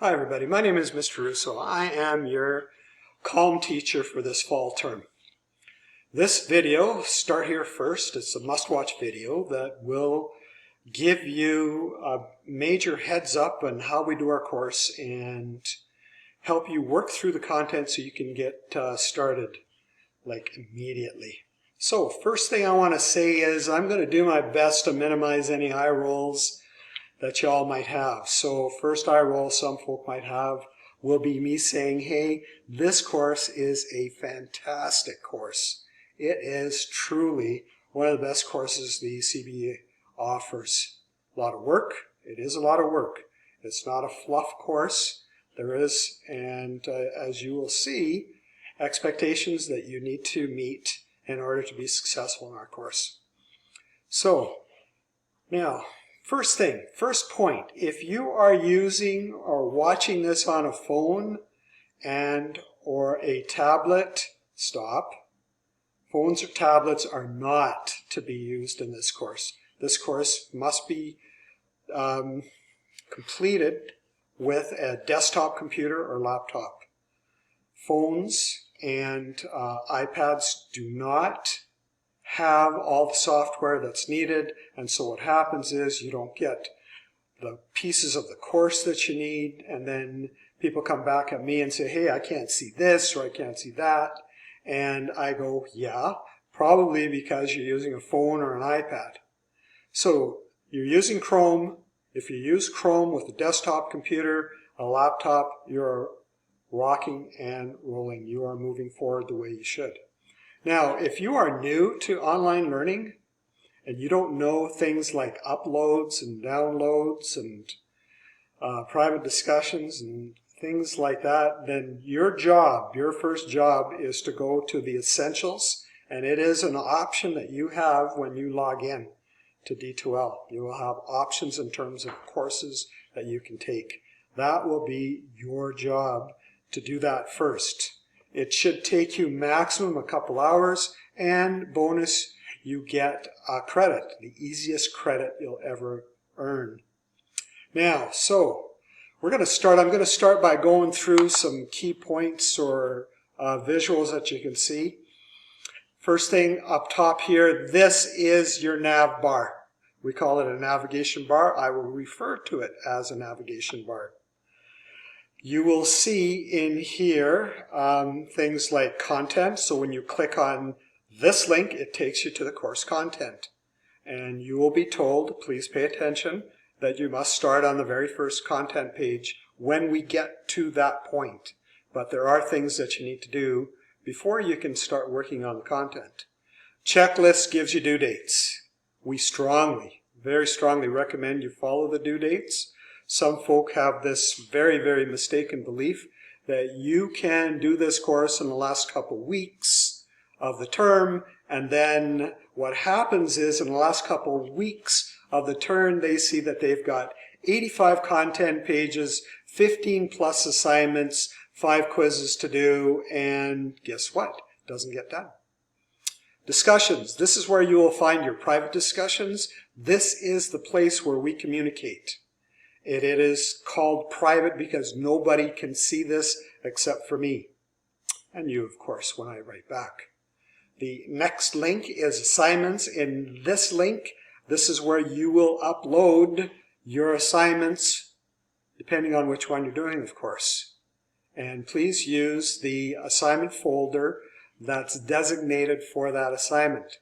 Hi everybody, my name is Mr. Russo. I am your Calm teacher for this fall term. This video, start here first, it's a must-watch video that will give you a major heads up on how we do our course and help you work through the content so you can get started like immediately. So first thing I want to say is I'm going to do my best to minimize any eye rolls that y'all might have. So first eye roll some folk might have will be me saying, hey, this course is a fantastic course. It is truly one of the best courses the CBE offers. A lot of work. It is a lot of work. It's not a fluff course. There is, and as you will see, expectations that you need to meet in order to be successful in our course. So, now, first thing, first point, if you are using or watching this on a phone and or a tablet, stop. Phones or tablets are not to be used in this course. This course must be completed with a desktop computer or laptop. Phones and iPads do not have all the software that's needed, and so what happens is you don't get the pieces of the course that you need, and then people come back at me and say, hey, I can't see this or I can't see that, and I go, yeah, probably because you're using a phone or an iPad. So you're using Chrome. If you use Chrome with a desktop computer, a laptop, you're rocking and rolling. You are moving forward the way you should. Now, if you are new to online learning and you don't know things like uploads and downloads and private discussions and things like that, then your first job is to go to the Essentials, and it is an option that you have when you log in to D2L. You will have options in terms of courses that you can take. That will be your job to do that first. It should take you maximum a couple hours, and bonus, you get a credit, the easiest credit you'll ever earn. Now, so I'm going to start by going through some key points or visuals that you can see. First thing up top here, this is your nav bar. We call it a navigation bar. I will refer to it as a navigation bar. You will see in here things like content. So when you click on this link, it takes you to the course content. And you will be told, please pay attention, that you must start on the very first content page when we get to that point. But there are things that you need to do before you can start working on the content. Checklist gives you due dates. We very strongly recommend you follow the due dates. Some folk have this very, very mistaken belief that you can do this course in the last couple weeks of the term, and then what happens is in the last couple weeks of the term, they see that they've got 85 content pages, 15 plus assignments, 5 quizzes to do, and guess what? Doesn't get done. Discussions. This is where you will find your private discussions. This is the place where we communicate. It is called private because nobody can see this except for me. And you, of course, when I write back. The next link is assignments. In this link, this is where you will upload your assignments, depending on which one you're doing, of course. And please use the assignment folder that's designated for that assignment.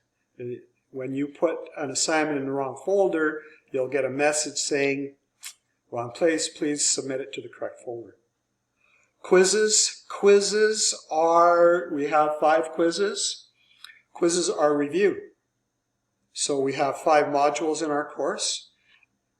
When you put an assignment in the wrong folder, you'll get a message saying, wrong place, please submit it to the correct folder. Quizzes. We have 5 quizzes. Quizzes are review. So we have 5 modules in our course.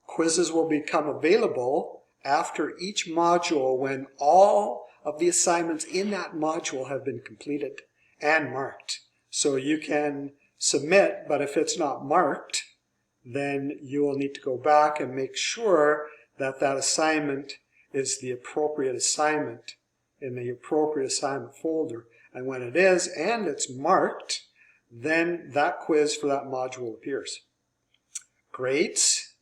Quizzes will become available after each module when all of the assignments in that module have been completed and marked. So you can submit, but if it's not marked, then you will need to go back and make sure that assignment is the appropriate assignment in the appropriate assignment folder. And when it is, and it's marked, then that quiz for that module appears. Grades.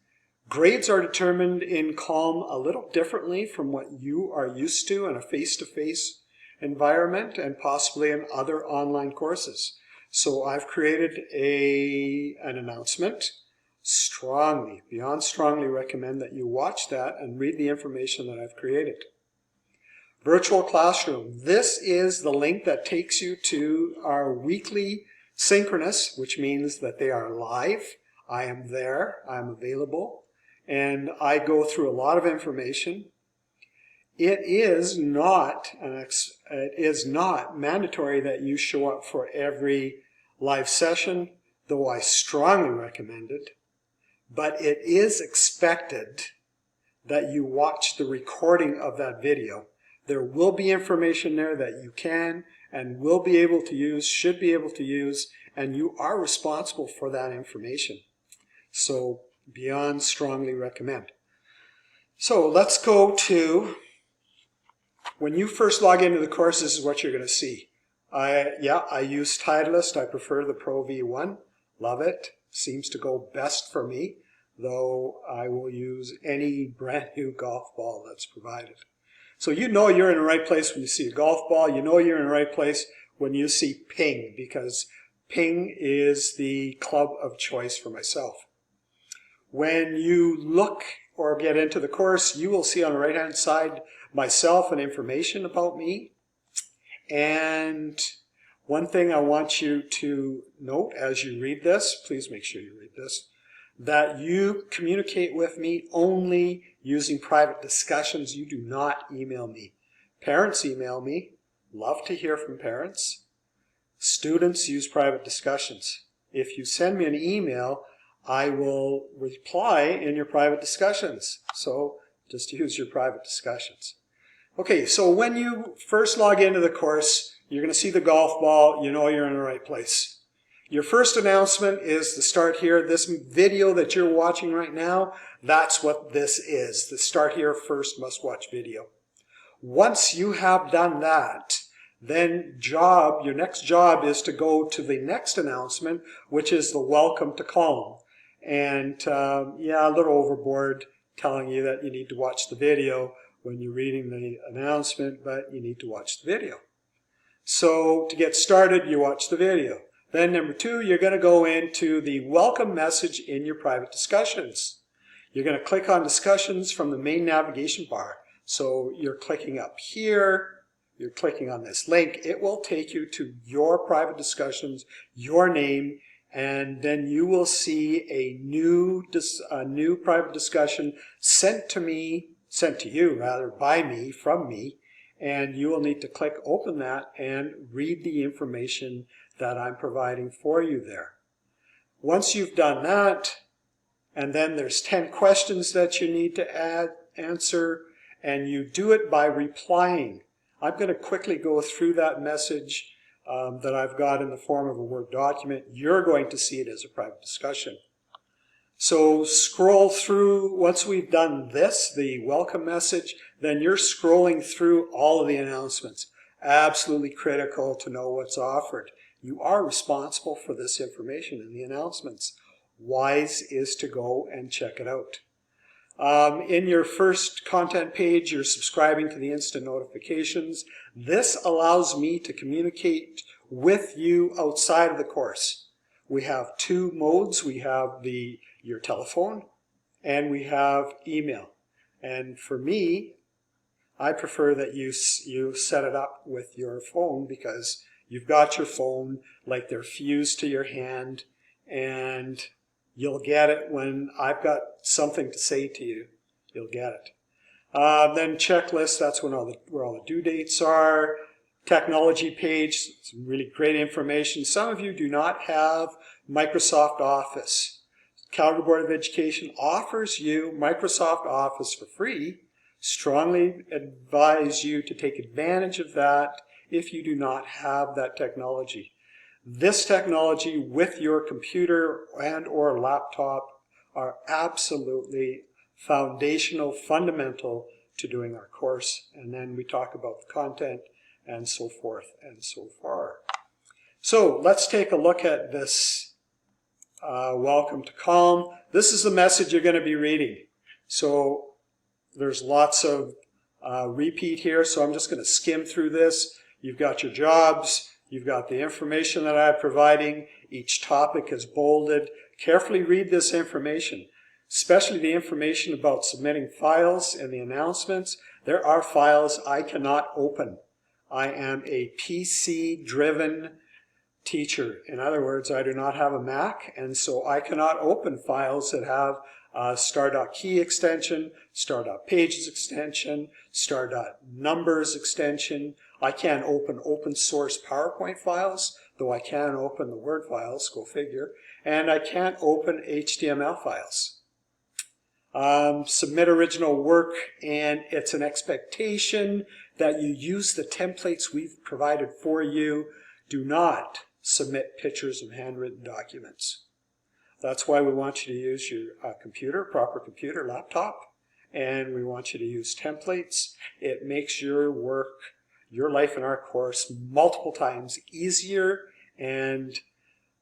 Grades are determined in Calm a little differently from what you are used to in a face-to-face environment and possibly in other online courses. So I've created an announcement. Beyond strongly recommend that you watch that and read the information that I've created. Virtual Classroom. This is the link that takes you to our weekly synchronous, which means that they are live. I am there, I'm available, and I go through a lot of information. It is not mandatory that you show up for every live session, though I strongly recommend it. But it is expected that you watch the recording of that video. There will be information there that you can and will be able to use, should be able to use, and you are responsible for that information. So, beyond strongly recommend. So, let's go to, when you first log into the course, this is what you're going to see. I use Titleist. I prefer the Pro V1. Love it. Seems to go best for me, though I will use any brand new golf ball that's provided. So you know you're in the right place when you see a golf ball. You know you're in the right place when you see Ping, because Ping is the club of choice for myself. When you look or get into the course, you will see on the right-hand side myself and information about me. And one thing I want you to note as you read this, please make sure you read this, that you communicate with me only using private discussions. You do not email me. Parents email me. Love to hear from parents. Students use private discussions. If you send me an email, I will reply in your private discussions. So just use your private discussions. Okay, so when you first log into the course, you're going to see the golf ball. You know you're in the right place. Your first announcement is to start here. This video that you're watching right now, that's what this is. The start here first must watch video. Once you have done that, then your next job is to go to the next announcement, which is the Welcome to Calm. And a little overboard telling you that you need to watch the video when you're reading the announcement, but you need to watch the video. So to get started, you watch the video. Then number 2, you're going to go into the welcome message in your private discussions. You're going to click on discussions from the main navigation bar. So you're clicking up here, you're clicking on this link. It will take you to your private discussions, your name, and then you will see a new private discussion sent to you by me, from me, and you will need to click open that and read the information that I'm providing for you there. Once you've done that, and then there's 10 questions that you need to answer, and you do it by replying. I'm going to quickly go through that message that I've got in the form of a Word document. You're going to see it as a private discussion. So scroll through, once we've done this, the welcome message, then you're scrolling through all of the announcements. Absolutely critical to know what's offered. You are responsible for this information in the announcements. Wise is to go and check it out. In your first content page, you're subscribing to the instant notifications. This allows me to communicate with you outside of the course. We have 2 modes. We have your telephone and we have email. And for me, I prefer that you set it up with your phone, because you've got your phone like they're fused to your hand, and you'll get it when I've got something to say to you. You'll get it. Then checklist, that's where all the due dates are. Technology page, some really great information. Some of you do not have Microsoft Office. Calgary Board of Education offers you Microsoft Office for free. Strongly advise you to take advantage of that if you do not have that technology. This technology with your computer and or laptop are absolutely foundational, fundamental to doing our course. And then we talk about the content and so forth and so far. So let's take a look at this welcome to Calm. This is the message you're going to be reading. So there's lots of repeat here, so I'm just going to skim through this. You've got your jobs, you've got the information that I'm providing. Each topic is bolded. Carefully read this information, especially the information about submitting files and the announcements. There are files I cannot open. I am a PC-driven teacher. In other words, I do not have a Mac, and so I cannot open files that have star.key extension, star.pages extension, star.numbers extension. I can't open open source PowerPoint files, though I can open the Word files, go figure, and I can't open HTML files. Submit original work, and it's an expectation that you use the templates we've provided for you. Do not submit pictures of handwritten documents. That's why we want you to use your computer, proper computer, laptop, and we want you to use templates. It makes your work, your life in our course, multiple times easier, and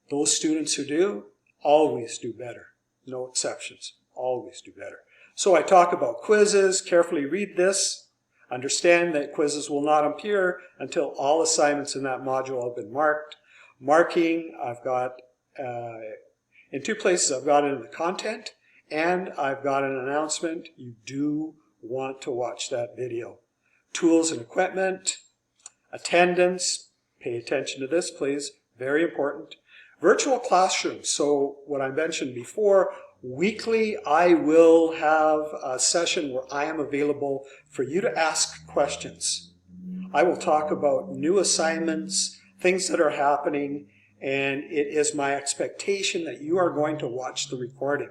those students who do always do better. No exceptions, always do better. So I talk about quizzes. Carefully read this. Understand that quizzes will not appear until all assignments in that module have been marked. Marking, I've got in two places. I've got it in the content, and I've got an announcement. You do want to watch that video. Tools and equipment, attendance, pay attention to this, please, very important. Virtual classrooms, so what I mentioned before, weekly I will have a session where I am available for you to ask questions. I will talk about new assignments, things that are happening, and it is my expectation that you are going to watch the recording.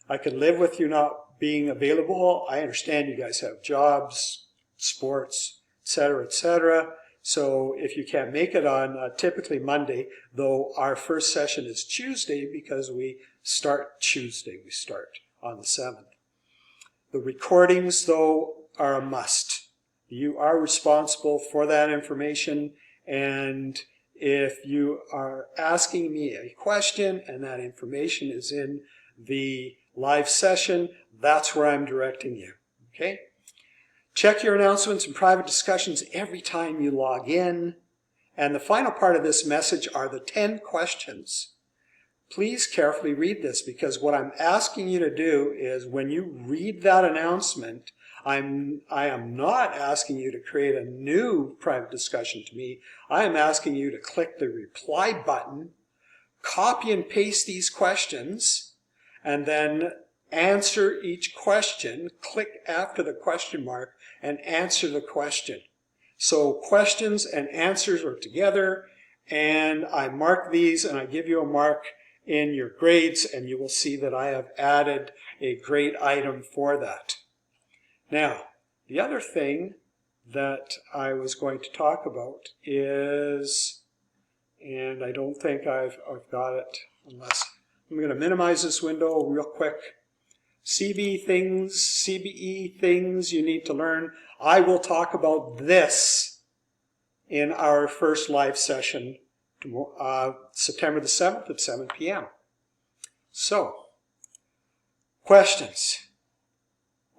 I can live with you not being available. I understand you guys have jobs, sports, etc., etc. So if you can't make it on typically Monday, though our first session is Tuesday because we start Tuesday. We start on the 7th. The recordings, though, are a must. You are responsible for that information, and if you are asking me a question and that information is in the live session, that's where I'm directing you, okay? Check your announcements and private discussions every time you log in. And the final part of this message are the 10 questions. Please carefully read this, because what I'm asking you to do is when you read that announcement, I am not asking you to create a new private discussion to me. I am asking you to click the reply button, copy and paste these questions, and then answer each question. Click after the question mark and answer the question. So questions and answers are together, and I mark these and I give you a mark in your grades, and you will see that I have added a grade item for that. Now, the other thing that I was going to talk about is, and I don't think I've got it, unless I'm going to minimize this window real quick. CBE things you need to learn. I will talk about this in our first live session, September the 7th at 7 p.m. So, questions.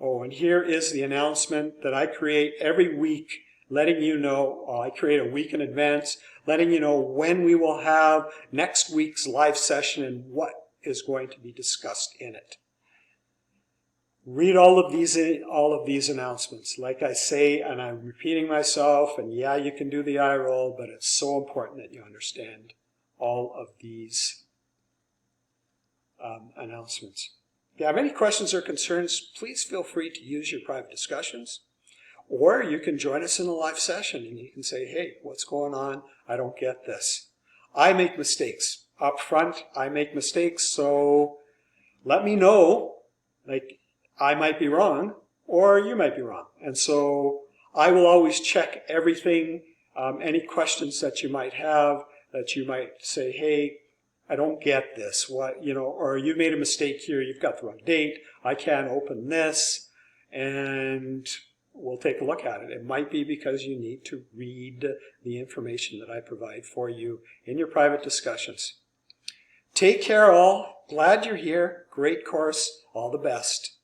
Oh, and here is the announcement that I create every week, letting you know, I create a week in advance, letting you know when we will have next week's live session and what is going to be discussed in it. Read all of these announcements. Like I say, and I'm repeating myself, and yeah, you can do the eye roll, but it's so important that you understand all of these announcements. If you have any questions or concerns, please feel free to use your private discussions, or you can join us in a live session and you can say, hey, what's going on? I don't get this. I make mistakes. Up front, I make mistakes, so let me know. Like, I might be wrong, or you might be wrong. And so I will always check everything, any questions that you might have, that you might say, hey, I don't get this, what, you know, or you made a mistake here, you've got the wrong date, I can't open this, and we'll take a look at it. It might be because you need to read the information that I provide for you in your private discussions. Take care all. Glad you're here. Great course. All the best.